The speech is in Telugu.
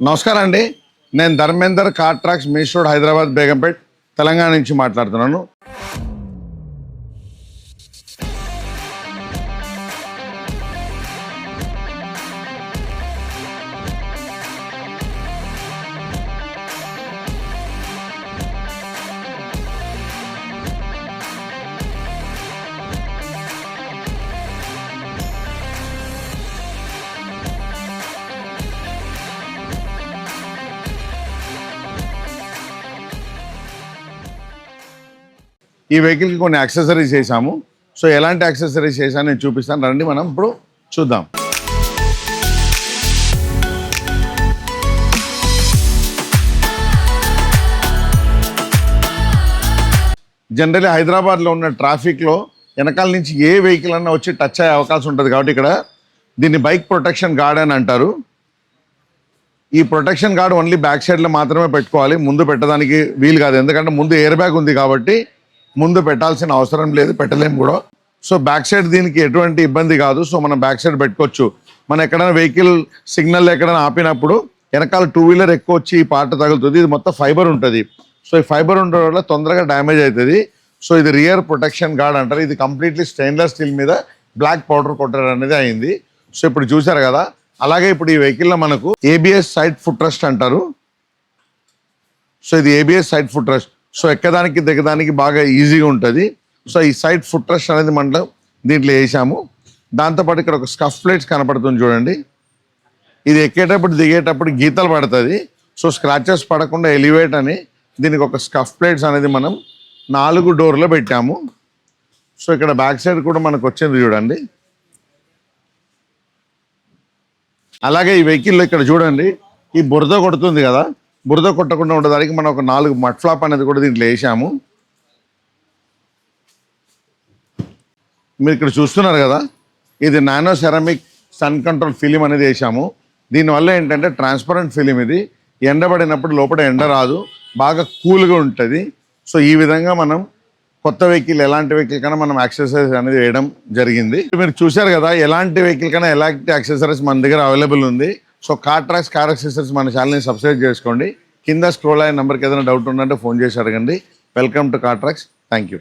నమస్కారం అండి. నేను Dharmender car tracks main road Hyderabad Begumpet Telangana నుంచి మాట్లాడుతున్నాను. ఈ వెహికల్కి కొన్ని యాక్సెసరీస్ చేసాము. సో ఎలాంటి యాక్సెసరీస్ చేశాను నేను చూపిస్తాను, రండి మనం ఇప్పుడు చూద్దాం. జనరల్లీ హైదరాబాద్లో ఉన్న ట్రాఫిక్లో వెనకాల నుంచి ఏ వెహికల్ అన్నా వచ్చి టచ్ అయ్యే అవకాశం ఉంటుంది. కాబట్టి ఇక్కడ దీన్ని బైక్ ప్రొటెక్షన్ గార్డ్ అని అంటారు. ఈ ప్రొటెక్షన్ గార్డ్ ఓన్లీ బ్యాక్ సైడ్లో మాత్రమే పెట్టుకోవాలి, ముందు పెట్టడానికి వీలు కాదు. ఎందుకంటే ముందు ఎయిర్ బ్యాగ్ ఉంది కాబట్టి ముందు పెట్టాల్సిన అవసరం లేదు, పెట్టలేము కూడా. సో బ్యాక్ సైడ్ దీనికి ఎటువంటి ఇబ్బంది కాదు. సో మనం బ్యాక్ సైడ్ పెట్టుకోవచ్చు. మనం ఎక్కడైనా వెహికల్ సిగ్నల్ ఎక్కడైనా ఆపినప్పుడు వెనకాల టూ వీలర్ ఎక్కువ వచ్చి ఈ పార్ట్ తగులుతుంది. ఇది మొత్తం ఫైబర్ ఉంటుంది. సో ఈ ఫైబర్ ఉండడం వల్ల తొందరగా డ్యామేజ్ అవుతుంది. సో ఇది రియర్ ప్రొటెక్షన్ గార్డ్ అంటారు. ఇది కంప్లీట్లీ స్టెయిన్లెస్ స్టీల్ మీద బ్లాక్ పౌడర్ కొట్టడం అనేది అయింది. సో ఇప్పుడు చూసారు కదా. అలాగే ఇప్పుడు ఈ వెహికల్లో మనకు ఏబిఎస్ సైడ్ ఫుట్ రెస్ట్ అంటారు. సో ఇది ABS side foot rest. So ఎక్కడానికి దిగడానికి బాగా ఈజీగా ఉంటుంది. సో ఈ సైడ్ ఫుట్ రెస్ట్ అనేది మనం దీంట్లో వేసాము. దాంతోపాటు ఇక్కడ ఒక స్కఫ్ ప్లేట్స్ కనపడుతుంది చూడండి. ఇది ఎక్కేటప్పుడు దిగేటప్పుడు గీతలు పడుతుంది. సో స్క్రాచెస్ పడకుండా ఎలివేట్ అని దీనికి ఒక స్కఫ్ ప్లేట్స్ అనేది మనం 4 డోర్లో పెట్టాము. సో ఇక్కడ బ్యాక్ సైడ్ కూడా మనకు వచ్చింది చూడండి. అలాగే ఈ వెహికల్లో ఇక్కడ చూడండి, ఈ బురద కొడుతుంది కదా, బురద కొట్టకుండా ఉండడానికి మనం ఒక 4 మడ్ ఫ్లాప్ అనేది కూడా దీంట్లో వేసాము. మీరు ఇక్కడ చూస్తున్నారు కదా, ఇది nano ceramic sun control film అనేది వేసాము. దీనివల్ల ఏంటంటే ట్రాన్స్పరెంట్ ఫిలిం, ఇది ఎండబడినప్పుడు లోపల ఎండ రాదు, బాగా కూల్గా ఉంటుంది. సో ఈ విధంగా మనం కొత్త వెహికల్ ఎలాంటి వెహికల్ కన్నా మనం యాక్సెసరీస్ అనేది వేయడం జరిగింది. మీరు చూశారు కదా, ఎలాంటి వెహికల్ కన్నా ఎలాంటి యాక్సెసరీస్ మన దగ్గర అవైలబుల్ ఉంది. So car tracks car accessories మన ఛానల్ని సబ్స్క్రైబ్ చేసుకోండి. కింద స్క్రోల్ అయిన నెంబర్కి ఏదైనా డౌట్ ఉందంటే ఫోన్ చేసి అడగండి. Welcome to car tracks. Thank you.